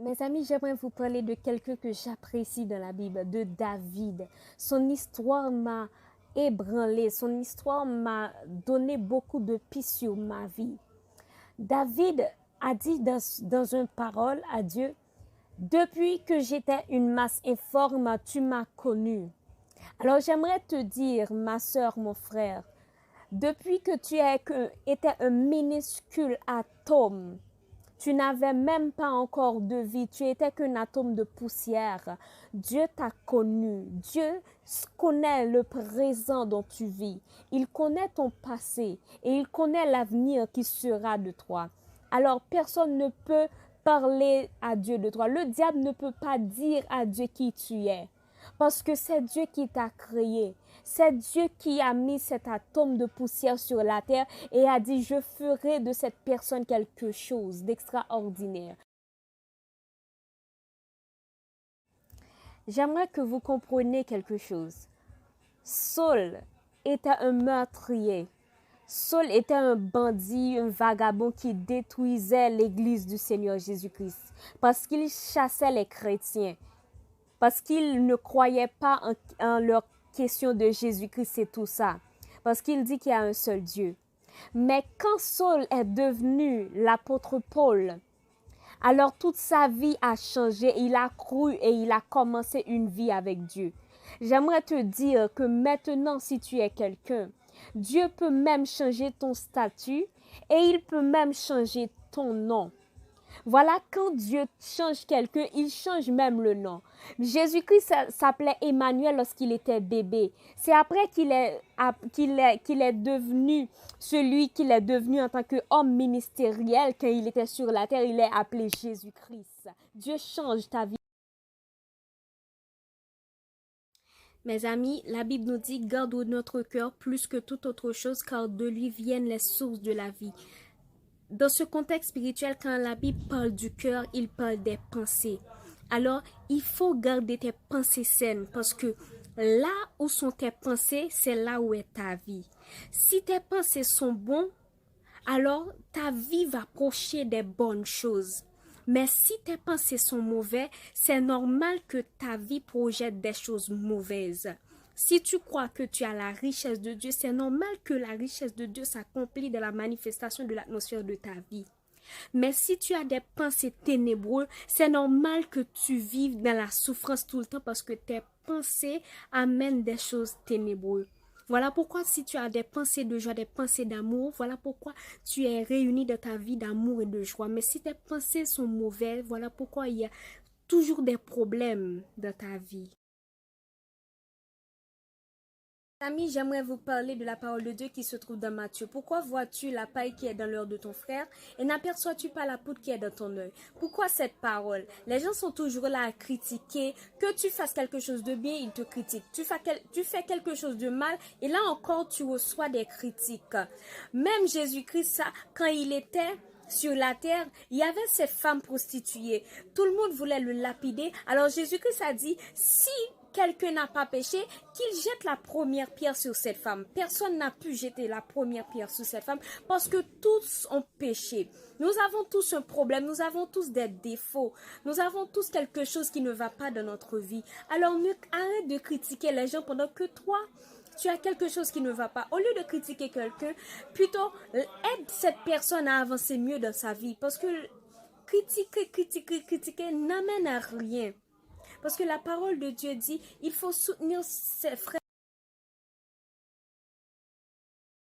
Mes amis, j'aimerais vous parler de quelqu'un que j'apprécie dans la Bible, de David. Son histoire m'a ébranlé, son histoire m'a donné beaucoup de pistes sur ma vie. David a dit dans une parole à Dieu, depuis que j'étais une masse informe, tu m'as connu. Alors j'aimerais te dire, ma soeur, mon frère, depuis que étais un minuscule atome, tu n'avais même pas encore de vie, tu étais qu'un atome de poussière. Dieu t'a connu. Dieu connaît le présent dont tu vis. Il connaît ton passé et il connaît l'avenir qui sera de toi. Alors personne ne peut parler à Dieu de toi. Le diable ne peut pas dire à Dieu qui tu es. Parce que c'est Dieu qui t'a créé. C'est Dieu qui a mis cet atome de poussière sur la terre et a dit, je ferai de cette personne quelque chose d'extraordinaire. J'aimerais que vous compreniez quelque chose. Saul était un meurtrier. Saul était un bandit, un vagabond qui détruisait l'église du Seigneur Jésus-Christ parce qu'il chassait les chrétiens, parce qu'il ne croyait pas en leur question de Jésus-Christ et tout ça, parce qu'il dit qu'il y a un seul Dieu. Mais quand Saul est devenu l'apôtre Paul, alors toute sa vie a changé, il a cru et il a commencé une vie avec Dieu. J'aimerais te dire que maintenant, si tu es quelqu'un, Dieu peut même changer ton statut et il peut même changer ton nom. Voilà, quand Dieu change quelqu'un, il change même le nom. Jésus-Christ s'appelait Emmanuel lorsqu'il était bébé. C'est après qu'il est devenu celui qu'il est devenu en tant qu'homme ministériel. Quand il était sur la terre, il est appelé Jésus-Christ. Dieu change ta vie. Mes amis, la Bible nous dit, garde notre cœur plus que toute autre chose, car de lui viennent les sources de la vie. Dans ce contexte spirituel, quand la Bible parle du cœur, il parle des pensées. Alors, il faut garder tes pensées saines parce que là où sont tes pensées, c'est là où est ta vie. Si tes pensées sont bonnes, alors ta vie va projeter des bonnes choses. Mais si tes pensées sont mauvaises, c'est normal que ta vie projette des choses mauvaises. Si tu crois que tu as la richesse de Dieu, c'est normal que la richesse de Dieu s'accomplisse dans la manifestation de l'atmosphère de ta vie. Mais si tu as des pensées ténébreuses, c'est normal que tu vives dans la souffrance tout le temps parce que tes pensées amènent des choses ténébreuses. Voilà pourquoi si tu as des pensées de joie, des pensées d'amour, voilà pourquoi tu es réuni dans ta vie d'amour et de joie. Mais si tes pensées sont mauvaises, voilà pourquoi il y a toujours des problèmes dans ta vie. Amis, j'aimerais vous parler de la parole de Dieu qui se trouve dans Matthieu. Pourquoi vois-tu la paille qui est dans l'œil de ton frère et n'aperçois-tu pas la poudre qui est dans ton œil? Pourquoi cette parole? Les gens sont toujours là à critiquer. Que tu fasses quelque chose de bien, ils te critiquent. Tu fais quelque chose de mal et là encore, tu reçois des critiques. Même Jésus-Christ, quand il était sur la terre, il y avait ces femmes prostituées. Tout le monde voulait le lapider. Alors Jésus-Christ a dit, si quelqu'un n'a pas péché, qu'il jette la première pierre sur cette femme. Personne n'a pu jeter la première pierre sur cette femme parce que tous ont péché. Nous avons tous un problème, nous avons tous des défauts, nous avons tous quelque chose qui ne va pas dans notre vie. Alors arrête de critiquer les gens pendant que toi, tu as quelque chose qui ne va pas. Au lieu de critiquer quelqu'un, plutôt aide cette personne à avancer mieux dans sa vie. Parce que critiquer n'amène à rien. Parce que la parole de Dieu dit, il faut soutenir ses frères.